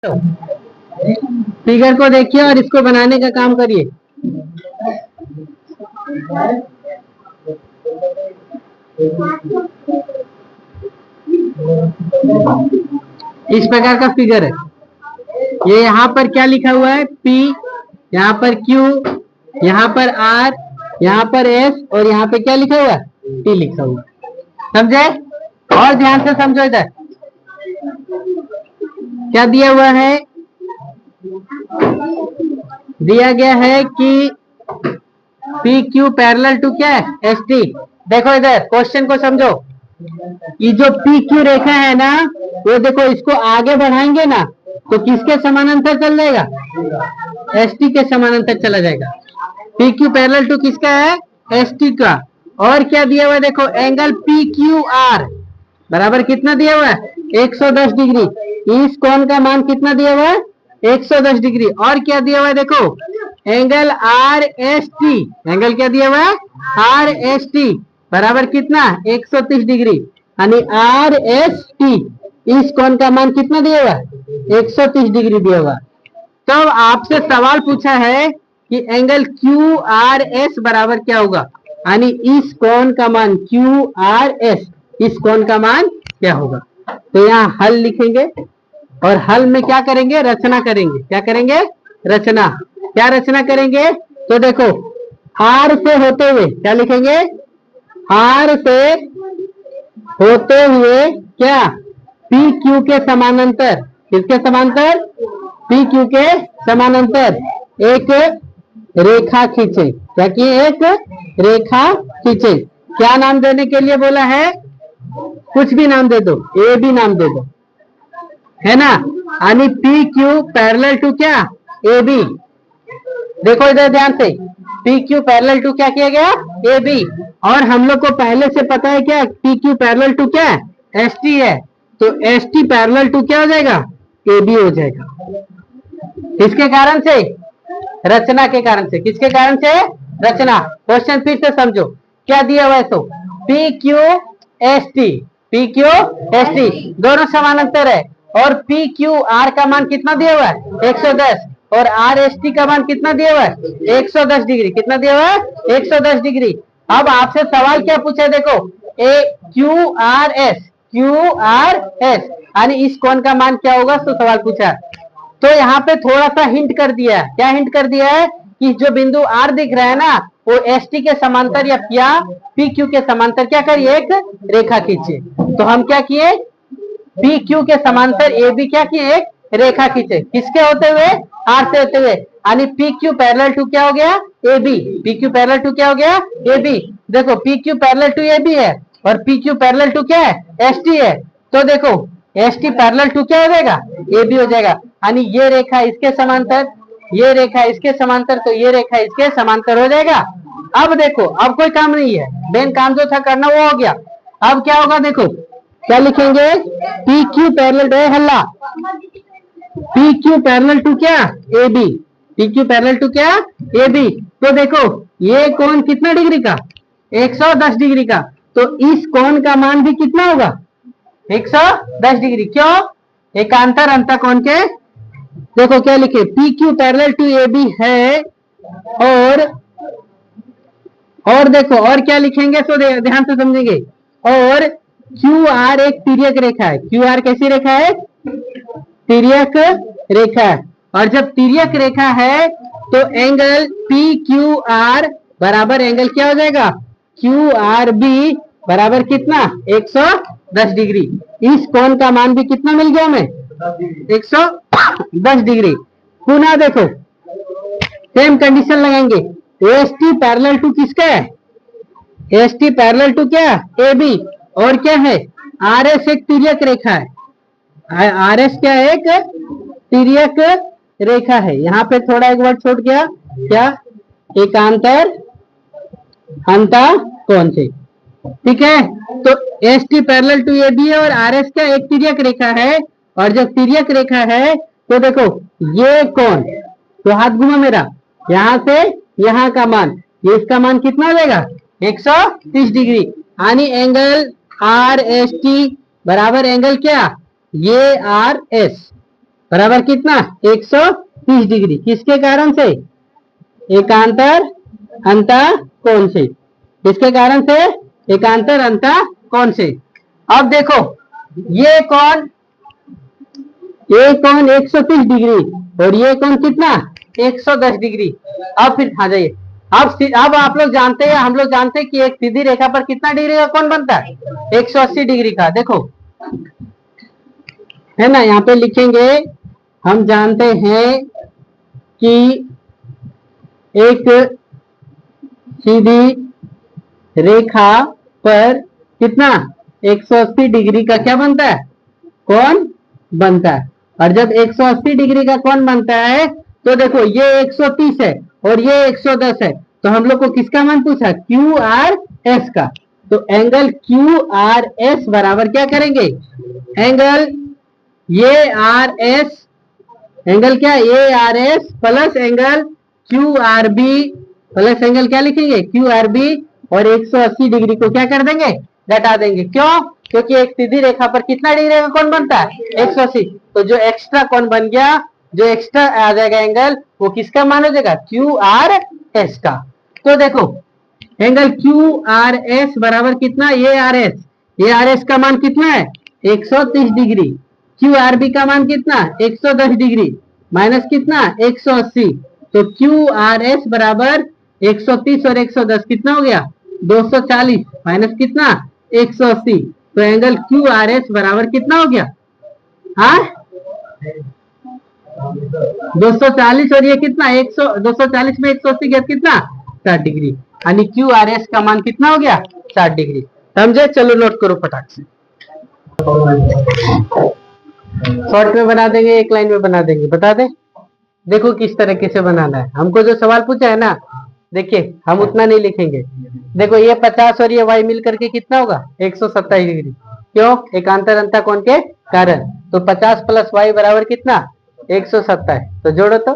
Figure को देखिए और इसको बनाने का काम करिए। इस प्रकार का फिगर है। ये यहाँ पर क्या लिखा हुआ है? P, यहाँ पर Q, यहाँ पर R, यहाँ पर S और यहाँ पे क्या लिखा हुआ है? T लिखा हुआ है। समझे? और ध्यान से समझो। इधर क्या दिया हुआ है? दिया गया है कि पी क्यू पैरेलल टू क्या है? S T. देखो इधर क्वेश्चन को समझो। ये जो पी क्यू रेखा है ना, वो देखो इसको आगे बढ़ाएंगे ना तो किसके समानांतर चल जाएगा? एस टी के समानांतर चला जाएगा। पी क्यू पैरेलल टू किसका है? एस टी का। और क्या दिया हुआ है? देखो एंगल पी क्यू आर बराबर कितना दिया हुआ है? 110 डिग्री। इस कोण का मान कितना दिया हुआ है? 110 डिग्री। और क्या दिया हुआ है? देखो angle R S T. Angle क्या दिया हुआ है? आर एस टी बराबर कितना? 130 डिग्री। यानी आर एस टी इस कोण का मान कितना दिया हुआ है? 130 डिग्री दिया हुआ। तो आपसे सवाल पूछा है कि एंगल क्यू आर एस बराबर क्या होगा, यानी इस कोण का मान क्यू आर एस, इस कोण का मान क्या होगा। तो यहाँ हल लिखेंगे और हल में क्या करेंगे? रचना करेंगे। क्या करेंगे? रचना। क्या रचना करेंगे? तो देखो आर से होते हुए क्या लिखेंगे? आर से होते हुए क्या? पी क्यू के समानांतर। किसके समानांतर? पी क्यू के समानांतर एक रेखा खींचे। क्या किए? एक रेखा खींचे। क्या नाम देने के लिए बोला है? कुछ भी नाम दे दो, ए भी नाम दे दो, है ना। यानी पी क्यू पैरेलल टू क्या? A B. देखो इधर ध्यान से, पी क्यू पैरेलल टू क्या किया गया? A B. और हम लोग को पहले से पता है क्या? पी क्यू पैरेलल टू क्या है? एस टी है। तो एस टी पैरेलल टू क्या हो जाएगा? ए बी हो जाएगा। किसके कारण से? रचना के कारण से। किसके कारण से? रचना। क्वेश्चन फिर से समझो। क्या दिया हुआ है? तो P Q S T, P Q S T दोनों समानांतर है। और पी क्यू आर का मान कितना दिया हुआ है? 110। और आर एस टी का मान कितना दिया हुआ है? 110 डिग्री। कितना दिया हुआ है? 110 डिग्री। अब आपसे सवाल क्या पूछा है? देखो A Q R S, Q R S यानी इस कोण का मान क्या होगा? तो सवाल पूछा। तो यहाँ पे थोड़ा सा हिंट कर दिया है। क्या हिंट कर दिया है? कि जो बिंदु आर दिख रहा है ना, वो एस टी के समांतर या पी क्यू के समांतर क्या करिए? एक रेखा खींचे। तो हम क्या किए? पी क्यू के समांतर ए बी क्या किए? एक रेखा खींचे। किसके होते हुए? आर से होते हुए। यानी पी क्यू पैरेलल टू क्या हो गया? A B. P Q parallel to क्या हो गया? A B. देखो P Q parallel to A B है और पी क्यू पैरेलल टू क्या है? एस टी है। तो देखो एस टी पैरेलल टू क्या हो जाएगा? ए बी हो जाएगा। यानी ये रेखा इसके समांतर, ये रेखा इसके समांतर, तो ये रेखा इसके समांतर हो जाएगा। अब देखो अब कोई काम नहीं है, मेन काम जो था करना वो हो गया। अब क्या होगा? देखो क्या लिखेंगे? पी क्यू पैरेलल टू हल्ला, पी क्यू पैरेलल टू क्या? A B. P Q parallel to क्या? A B. तो देखो ये कोण कितना डिग्री का? 110 डिग्री का। तो इस कोण का मान भी कितना होगा? 110 डिग्री। क्यों? एकांतर अंतःकोण के। देखो क्या लिखे? P Q parallel to A B है। और देखो और क्या लिखेंगे? तो ध्यान से समझेंगे। और क्यू आर एक तिर्यक रेखा है। क्यू आर कैसी रेखा है? तिर्यक रेखा है। और जब तिर्यक रेखा है तो एंगल पी क्यू आर बराबर एंगल क्या हो जाएगा? क्यू आर बी बराबर कितना? 110 डिग्री। इस कोण का मान भी कितना मिल गया हमें? 110 डिग्री। पुनः देखो सेम कंडीशन लगाएंगे। एस टी पैरेलल टू किसका है? एस टी पैरेलल टू क्या? A B. और क्या है? आर एस एक तिर्यक रेखा है। आर एस क्या है? एक तिर्यक रेखा है। यहाँ पे थोड़ा एक वर्ड छूट गया। क्या? एकांतर अंतःकोण से। ठीक है। तो S T parallel to A B है और आर एस क्या? एक तिर्यक रेखा है। और जब तिर्यक रेखा है तो देखो ये कोण, तो हाथ घुमा मेरा, यहां से यहां का मान, ये इसका मान कितना हो जाएगा? 130 डिग्री। यानी एंगल आर एस टी बराबर एंगल क्या? ये आर एस। बराबर कितना 130 डिग्री। किसके कारण से? एकांतर अंतः कोण से। किसके कारण से? एकांतर अंतः कोण से। अब देखो ये कोण 130 डिग्री और ये कोण कितना 110 डिग्री। अब फिर आ जाइए, अब आप लोग जानते हैं, हम लोग जानते हैं कि एक सीधी रेखा पर कितना डिग्री का कोण बनता है 180 डिग्री का। देखो है ना, यहाँ पे लिखेंगे, हम जानते हैं कि एक सीधी रेखा पर कितना 180 डिग्री का क्या बनता है कोण बनता है। और जब 180 डिग्री का कोण बनता है तो देखो ये 130 है और ये 110 है, तो हम लोग को किसका मान पूछा क्यू आर एस का। तो एंगल क्यू आर एस बराबर क्या करेंगे, एंगल ये आर एस, एंगल क्या A R S plus angle Q R B plus angle क्या लिखेंगे क्यू आर बी, और 180 डिग्री को क्या कर देंगे घटा देंगे। क्यों? क्योंकि एक सीधी रेखा पर कितना डिग्री का कोण बनता है 180। तो जो एक्स्ट्रा कोण बन गया, जो एक्स्ट्रा आ जाएगा एंगल, वो किसका मान हो जाएगा क्यू आर एस का। तो देखो एंगल क्यू आर एस बराबर कितना ए आर एस, ए आर एस का मान कितना है 130 डिग्री, क्यू आर बी का मान कितना 110 डिग्री माइनस कितना 180। तो क्यू आर एस बराबर 130 और 110 कितना हो गया 240 माइनस कितना 180। तो एंगल क्यू आर एस बराबर कितना हो गया, हाँ 240 और ये कितना 100, 240 में 180 गया कितना 60 डिग्री, यानी क्यू आर एस का मान कितना हो गया 60 डिग्री। समझे? चलो नोट करो फटाक से, शॉर्ट में बना देंगे, एक लाइन में बना देंगे, बता दे। देखो किस तरीके से बनाना है, हमको जो सवाल पूछा है ना, देखिए हम उतना नहीं लिखेंगे। देखो ये 50 और ये y मिल करके कितना होगा 127 डिग्री। क्यों? एकांतर अंतः कोण के कारण। तो 50 प्लस y बराबर कितना 127। तो जोड़ो तो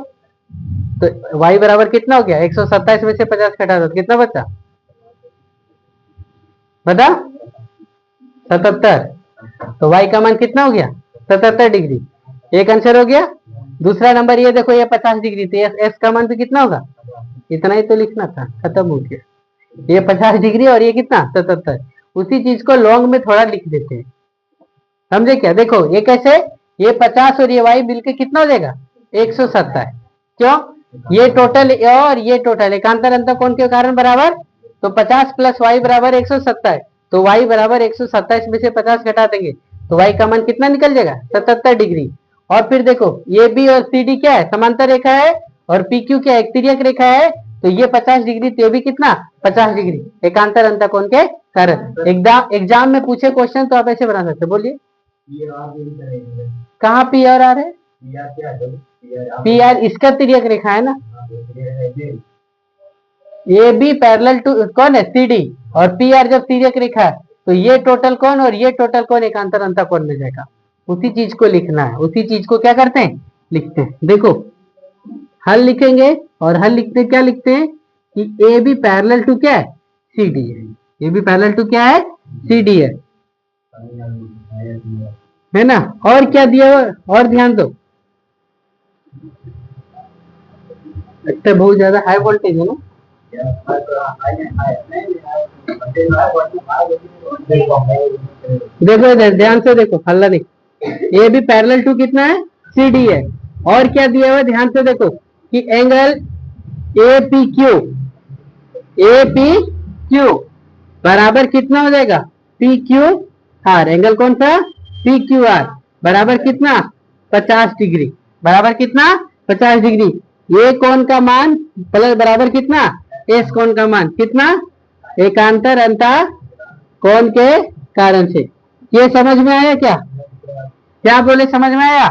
y बराबर कितना हो गया 127 में से 50 घटा दो कितना बचा, बता 77। तो y का मान कितना हो गया 77 डिग्री, एक आंसर हो गया। दूसरा नंबर ये देखो ये 50 डिग्री, तो s का मान भी कितना होगा, इतना ही तो लिखना था, खत्म हो गया। ये 50 डिग्री और ये कितना 77। उसी चीज को लॉन्ग में थोड़ा लिख देते हैं, समझे क्या? देखो ये कैसे, ये 50 और ये y मिलके कितना हो जाएगा 127। क्यों? ये टोटल और ये टोटल एकांतर अंतः कोण के कारण बराबर। तो 50 प्लस y बराबर 127। तो y बराबर 127 में से 50 घटा देंगे तो y का मान कितना निकल जाएगा 77 डिग्री। और फिर देखो ये भी और सी डी क्या है समांतर रेखा है, और पी क्यू क्या एक तिर्यक रेखा है। तो ये 50 डिग्री, तो ये भी कितना 50 डिग्री, एकांतर अंतः कोण के कारण। एग्जाम में पूछे क्वेश्चन तो आप ऐसे बना सकते, बोलिए कहाँ पी और आर है, पी आर इसका तिर्यक रेखा है ना, ये भी पैरेलल टू कौन है सी डी, और पी आर जब तिर्यक रेखा है तो ये टोटल कोण और ये टोटल कोण एकांतर अंतः कोण में जाएगा। उसी चीज को लिखना है, उसी चीज को क्या करते हैं लिखते हैं। देखो हल लिखेंगे, और हल लिखते क्या लिखते हैं कि ए बी पैरेलल टू क्या है सी डी है, ए बी पैरेलल टू क्या है सी डी है ना। और क्या दिया और ध्यान दो, लगता बहुत ज्यादा हाई वोल्टेज है ना। देखो इधर ध्यान से देखो, हल्ला नहीं, ए बी पैरेलल टू कितना है सी डी है। और क्या दिया हुआ ध्यान से देखो कि एंगल ए पी क्यू बराबर कितना हो जाएगा पी क्यू आर। एंगल कौन सा पी क्यू आर बराबर कितना 50 डिग्री, बराबर कितना 50 डिग्री। ये कोण का मान प्लस बराबर कितना एस कोण का मान कितना एकांतर अंतः कोण के कारण से। ये समझ में आया क्या? क्या बोले समझ में आया?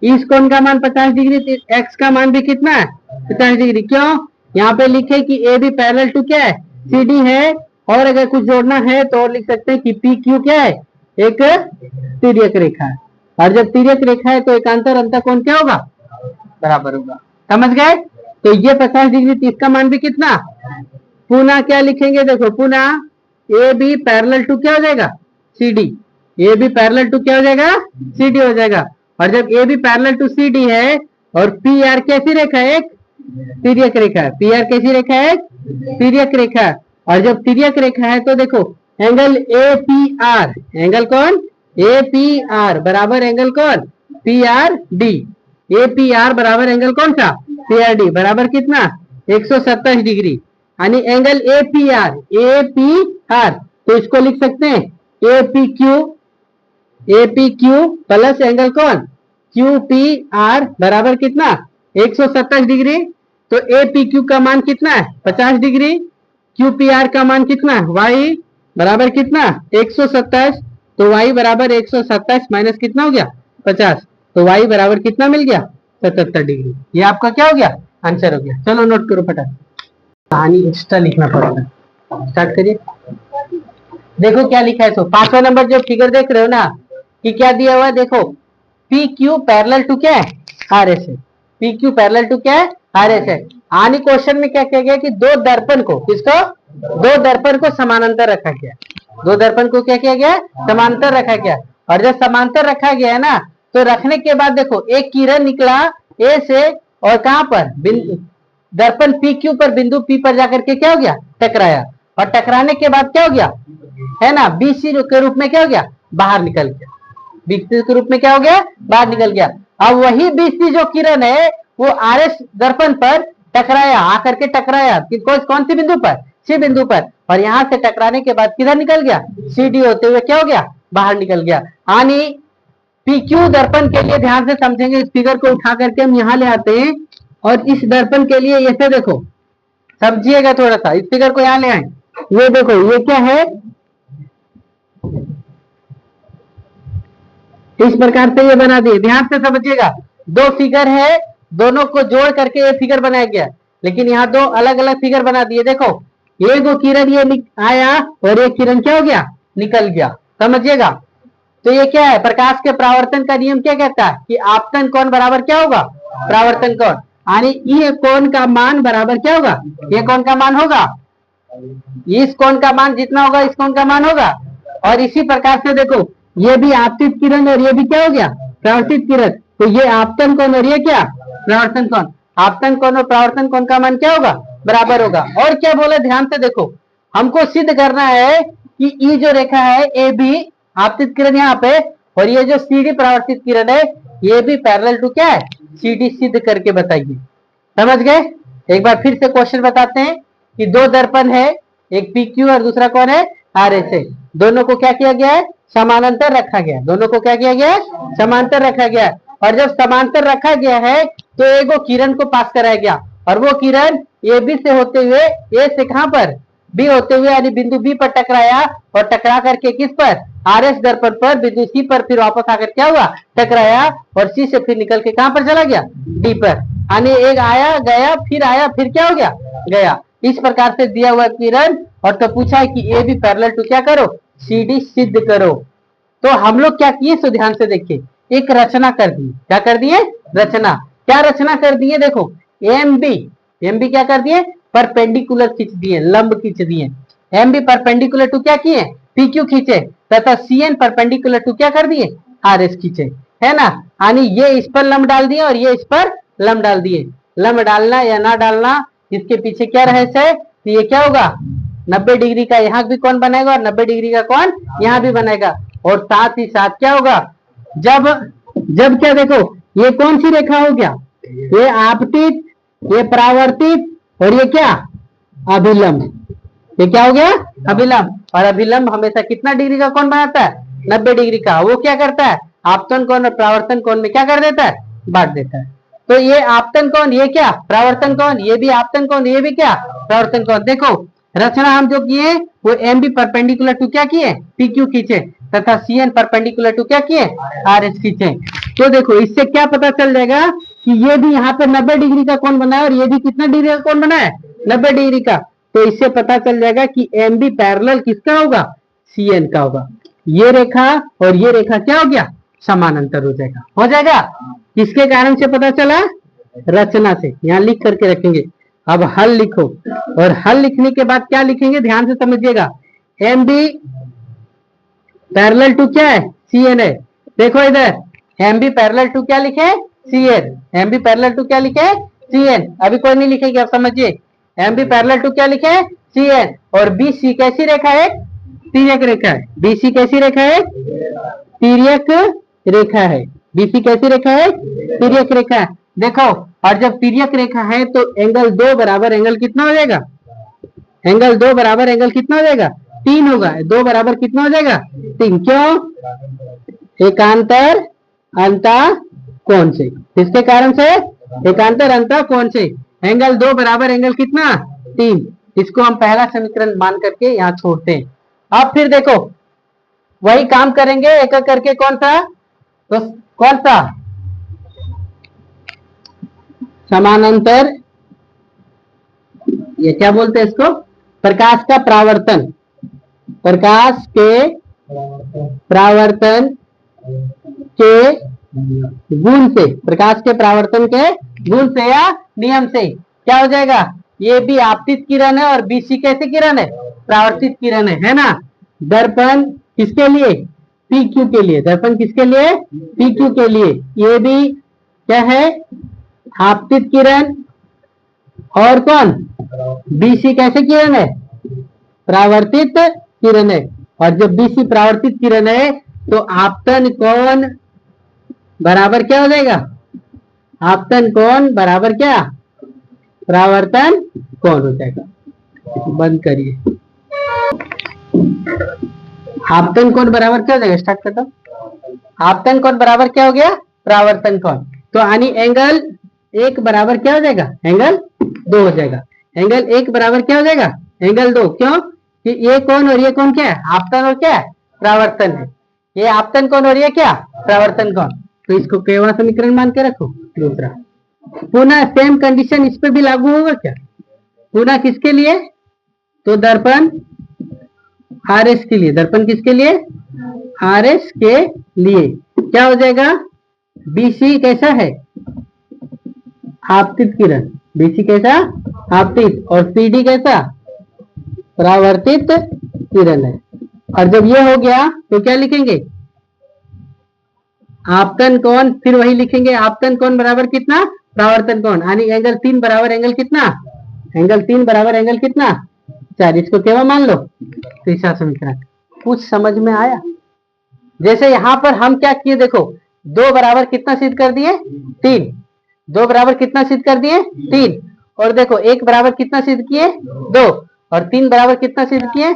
इस कोण का मान 50 डिग्री, एक्स का मान भी कितना है 50 डिग्री। क्यों? यहाँ पे लिखे कि ए बी पैरेलल टू क्या है सी डी है, और अगर कुछ जोड़ना है तो और लिख सकते हैं कि पी क्यू क्या है एक तिर्यक रेखा है, और जब तिर्यक रेखा है तो एकांतर अंतः कोण क्या होगा बराबर होगा। समझ गए? तो ये 50 डिग्री, तो इसका मान भी कितना, पुनः क्या लिखेंगे देखो, पुनः ए बी पैरेलल टू क्या हो जाएगा C D, A B parallel to क्या हो जाएगा सी डी हो जाएगा। और जब A B parallel to C D है और पी आर कैसी रेखा है, एक तिर्यक रेखा है। पी आर कैसी रेखा है, तिर्यक रेखा। और जब तिर्यक रेखा है तो देखो angle A P R, angle कौन, ए पी आर बराबर एंगल कौन, P R D. A P R बराबर एंगल कौन सा, पी आर डी बराबर कितना 127 डिग्री। यानी angle A P R, A P R तो इसको लिख सकते हैं A P Q plus angle कौन, क्यू पी आर बराबर कितना 127 डिग्री। तो ए पी क्यू का मान कितना है 50 डिग्री, क्यू पी आर का मान कितना है वाई बराबर कितना 127। तो वाई बराबर 127 माइनस कितना हो गया 50, तो वाई बराबर कितना मिल गया 77 डिग्री। ये आपका क्या हो गया, आंसर हो गया। चलो नोट करो फटाफट, कहानी एक्स्ट्रा लिखना पड़ेगा। स्टार्ट करिए। देखो क्या लिखा है, तो 5वां नंबर जो फिगर देख रहे हो ना कि क्या दिया हुआ है, देखो पी क्यू पैरेलल टू क्या है आर एस है। पी क्यू पैरेलल टू क्या है आर एस है। आनी क्वेश्चन में क्या किया गया कि दो दर्पण को, किसको, दो दर्पण को समानांतर रखा गया। दो दर्पण को क्या किया गया, समांतर रखा गया। और जब समांतर रखा गया है ना तो रखने के बाद देखो एक किरण निकला ए से और कहां पर, दर्पण पी क्यू पर बिंदु पी पर जाकर के क्या हो गया टकराया। और टकराने के बाद क्या हो गया है ना, बीसी के रूप में क्या हो गया बाहर निकल गया। बीसी के रूप में क्या हो गया बाहर निकल गया। अब वही बीसी जो किरण है वो आर एस दर्पण पर टकराया, आकर के टकराया कौन सी बिंदु पर, सी बिंदु पर। और यहां से टकराने के बाद किधर निकल गया, सी डी होते हुए क्या हो गया बाहर निकल गया। यानी पी क्यू दर्पण के लिए ध्यान से समझेंगे, इस फिगर को उठा करके हम यहाँ ले आते हैं और इस दर्पण के लिए ऐसे देखो समझिएगा थोड़ा सा, इस फिगर को यहाँ ले आए। ये देखो ये क्या है, इस प्रकार से ये बना दिए, ध्यान से समझिएगा। दो फिगर है, दोनों को जोड़ करके ये फिगर बनाया गया, लेकिन यहाँ दो अलग अलग फिगर बना दिए। देखो ये दो किरण ये आया और एक किरण क्या हो गया निकल गया, समझिएगा। तो ये क्या है, प्रकाश के परावर्तन का नियम क्या कहता है कि आपतन कोण बराबर क्या होगा परावर्तन कोण। यानी ये कोण का मान बराबर क्या होगा, ये कोण का मान होगा, इस कोण का मान जितना होगा इस कोण का मान होगा। और इसी प्रकार से देखो ये भी आपतित किरण और ये भी क्या हो गया परावर्तित किरण, तो ये आपतन कोण और ये क्या परावर्तन कोण। आपतन कोण और परावर्तन कोण का मान क्या होगा बराबर होगा। और क्या बोले ध्यान से देखो, हमको सिद्ध करना है कि ई जो रेखा है ए बी आपतित किरण यहाँ पे और ये जो सी डी परावर्तित किरण है ये भी पैरेलल टू क्या है सी डी, सिद्ध करके बताइए। समझ गए। एक बार फिर से क्वेश्चन बताते हैं कि दो दर्पण है, एक पी क्यू और दूसरा कौन है आर एस है। दोनों को क्या किया गया है समानांतर रखा गया, दोनों को क्या किया गया है समांतर रखा गया। और जब समांतर रखा गया है तो एक वो किरण को पास कराया गया और वो किरण ए बी से होते हुए ए से कहां पर बी होते हुए यानी बिंदु बी पर टकराया और टकरा करके किस पर आर एस दर्पण पर बिंदु सी पर फिर वापस आकर क्या हुआ टकराया और सी से फिर निकल के कहां पर चला गया डी पर। यानी एक आया फिर क्या हो गया गया। इस प्रकार से दिया हुआ किरण और तो पूछा है कि ए बी पैरेलल टू क्या करो सी डी सिद्ध करो। तो हम लोग क्या किए सो ध्यान से देखिए, एक रचना कर दी। क्या कर दिए रचना, क्या रचना कर दिए देखो एम बी क्या कर दिए परपेंडिकुलर खींच दिए, लंब खींच दिए। एम बी परपेंडिकुलर टू क्या किए पी क्यू खींचे तथा सी एन परपेंडिकुलर टू क्या कर दिए आर एस खींचे, है ना। यानी ये इस पर लंब डाल दिए और ये इस पर लंब डाल दिए। लंब डालना या ना डालना इसके पीछे क्या रहस्य है, तो ये क्या होगा 90 डिग्री का यहाँ भी कौन बनाएगा और 90 डिग्री का कौन यहाँ भी बनेगा। और साथ ही साथ क्या होगा जब क्या देखो ये कौन सी रेखा हो गया, ये आपतित, ये परावर्तित और ये क्या अभिलंब। ये क्या हो गया अभिलंब। और अभिलंब हमेशा कितना डिग्री का कोण बनाता है 90 डिग्री का। वो क्या करता है आपतन कोण और परावर्तन कोण में क्या कर देता है बांट देता है। तो ये आपतन कोण ये क्या परावर्तन कोण, ये भी आपतन कोण ये भी क्या परावर्तन कोण। देखो रचना हम जो किए वो एम बी परपेंडिकुलर टू क्या किए पी क्यू खींचे तथा सी एन परपेंडिकुलर टू क्या किए आर एस खींचे। तो देखो इससे क्या पता चल जाएगा कि ये भी यहाँ पे 90 डिग्री का कोण बना है और ये भी कितना डिग्री का कोण बना है 90 डिग्री का। तो इससे पता चल जाएगा कि एम बी पैरेलल किसका होगा सी एन का होगा। ये रेखा और ये रेखा क्या हो गया समानांतर हो जाएगा। किसके कारण से पता चला रचना से। यहाँ लिख करके रखेंगे। अब हल लिखो और हल लिखने के बाद क्या लिखेंगे ध्यान से समझिएगा। एम बी पैरेलल टू क्या है सी एन है। देखो इधर एम बी पैरेलल टू क्या लिखे, C N. M B parallel to क्या लिखे, सी एन। अभी कोई नहीं लिखेगी, आप समझिए। एम बी पैरेलल टू क्या लिखे, सी एन। और बी सी कैसी रेखा है, तिर्यक रेखा है। बी सी कैसी रेखा है, तिर्यक रेखा है। बी सी कैसी रेखा है, तिर्यक रेखा है। देखो, और जब तिर्यक रेखा है तो एंगल 2 बराबर एंगल कितना हो जाएगा, एंगल 2 बराबर एंगल कितना हो जाएगा, 3 होगा। 2 बराबर कितना हो जाएगा, 3। क्यों, एकांतर अंता कोण से। किसके कारण से, एकांतर अंता कोण से। एंगल 2 बराबर एंगल कितना, 3। इसको हम पहला समीकरण मान करके यहाँ छोड़ते हैं। अब फिर देखो वही काम करेंगे एक एक करके। कौन सा, तो कौन सा, समानांतर, ये क्या बोलते हैं इसको, प्रकाश का परावर्तन। प्रकाश के परावर्तन के गुण से, प्रकाश के परावर्तन के गुण से या नियम से क्या हो जाएगा, ये भी आपतित किरण है और बीसी कैसे किरण है, परावर्तित किरण है ना। दर्पण किसके लिए, पी क्यू के लिए। दर्पण किसके लिए, पी क्यू के लिए। ये भी क्या है, आपतित किरण। और कौन, बीसी कैसे किरण है, परावर्तित किरण है। और जब बीसी परावर्तित किरण है तो आपतन कोण बराबर क्या हो जाएगा, आपतन कोण बराबर क्या, परावर्तन कोण हो जाएगा। बंद करिए। आपतन कोण बराबर क्या हो जाएगा, स्टार्ट करता हूं। आपतन कोण बराबर क्या हो गया, परावर्तन कोण। तो यानी एंगल 1 बराबर क्या हो जाएगा, एंगल 2 हो जाएगा। एंगल 1 बराबर क्या हो जाएगा, एंगल 2। क्यों कि ये कोण और ये कोण क्या है, आपतन और क्या है, परावर्तन है। ये आपतन कोण और ये क्या, परावर्तन कोण। तो इसको केवल समीकरण मान के रखो। दूसरा पुनः सेम कंडीशन इस पे भी लागू होगा क्या, पुनः किसके लिए, तो दर्पण आर एस के लिए। दर्पण किसके लिए, आर एस के लिए क्या हो जाएगा, बीसी कैसा है, आपतित किरण। बीसी कैसा, आपतित। और सीडी कैसा, परावर्तित किरण है। और जब ये हो गया तो क्या लिखेंगे, आपतन कोण, फिर वही लिखेंगे। आपतन कोण बराबर कितना, परावर्तन कोण। यानी एंगल 3 बराबर एंगल कितना, एंगल 3 बराबर एंगल कितना, 4। इसको केवल मान लो। तीसरा समीकरण कुछ समझ में आया। जैसे यहां पर हम क्या किए, देखो 2 बराबर कितना सिद्ध कर दिए, 3। 2 बराबर कितना सिद्ध कर दिए, 3। और देखो 1 बराबर कितना सिद्ध किए, 2। और 3 बराबर कितना सिद्ध किए।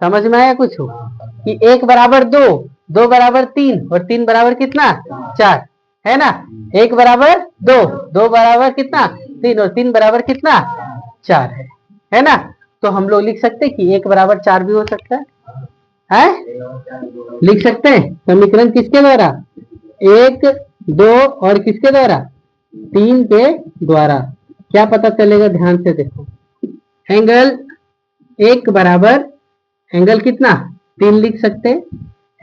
समझ में आया कुछ हो कि 1 बराबर 2, 2 बराबर 3 और 3 बराबर कितना, 4 है ना। 1 बराबर 2, 2 बराबर कितना, 3 और 3 बराबर कितना, 4 है ना। तो हम लोग लिख सकते हैं कि 1 बराबर 4 भी हो सकता है, लिख सकते हैं। समीकरण किसके द्वारा, 1, 2 और किसके द्वारा, 3 के द्वारा। क्या पता चलेगा, ध्यान से देखो। एंगल 1 बराबर एंगल कितना, 3 लिख सकते हैं।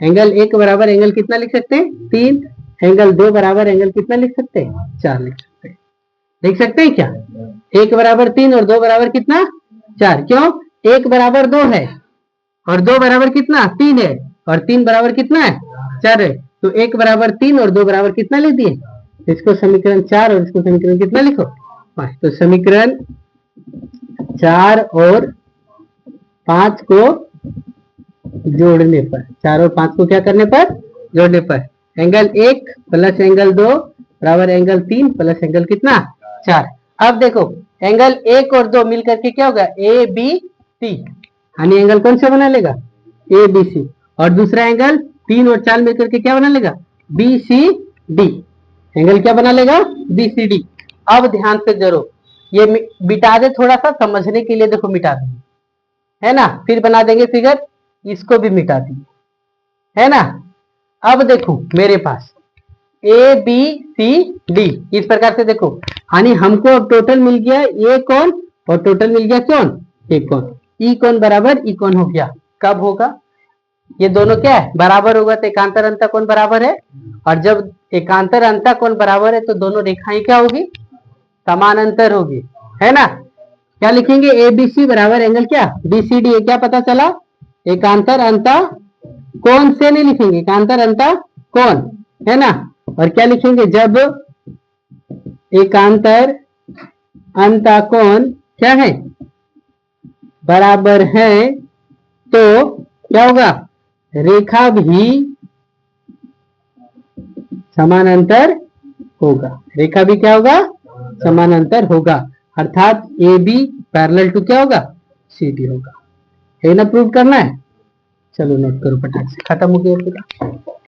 एंगल 1 बराबर एंगल कितना लिख सकते हैं, 3। एंगल 2 बराबर एंगल कितना लिख सकते हैं, 4 लिख सकते हैं। लिख सकते हैं क्या, 1 बराबर 3 और 2 बराबर कितना, 4। क्यों, 1 बराबर 2 है और 2 बराबर कितना, 3 है। और 3 बराबर कितना है, 4 है। तो 1 बराबर 3 और 2 बराबर कितना लिख दिए। इसको समीकरण 4 और इसको समीकरण कितना लिखो, 5। तो समीकरण 4 और 5 को जोड़ने पर, 4 और 5 को क्या करने पर, जोड़ने पर, एंगल 1 प्लस एंगल 2 बराबर एंगल 3 प्लस एंगल कितना, 4। अब देखो एंगल 1 और 2 मिलकर के क्या होगा, ए बी सी। यानी एंगल कौन सा बना लेगा, ए बी सी। और दूसरा एंगल 3 और 4 मिलकर के क्या बना लेगा, बी सी डी। एंगल क्या बना लेगा, बी सी डी। अब ध्यान से जरो, ये मिटा दे थोड़ा सा समझने के लिए। देखो मिटा देंगे है ना, फिर बना देंगे फिगर, इसको भी मिटा देंगे है ना। अब देखो मेरे पास ए बी सी डी इस प्रकार से देखो। यानी हमको अब टोटल मिल गया ए कोण और टोटल मिल गया कौन, ए कोण। ई कोण बराबर ई कोण हो गया। कब होगा, ये दोनों क्या है, बराबर होगा तो एकांतर अंतः कोण बराबर है। और जब एकांतर अंतः कोण बराबर है तो दोनों रेखाएं क्या होगी, समानांतर होगी है ना। क्या लिखेंगे, ए बी सी बराबर एंगल क्या, बी सी डी। क्या पता चला, एकांतर अंतः कोण से नहीं लिखेंगे, एकांतर अंतः कोण। है ना। और क्या लिखेंगे, जब एकांतर अंतःकोण क्या है, बराबर है, तो क्या होगा, रेखा भी समानांतर होगा। रेखा भी क्या होगा, समानांतर होगा। अर्थात ए बी पैरेलल टू क्या होगा, सी डी होगा। है ना, प्रूव करना है। चलो नोट करो फटाक से, खत्म हो गया पूरा।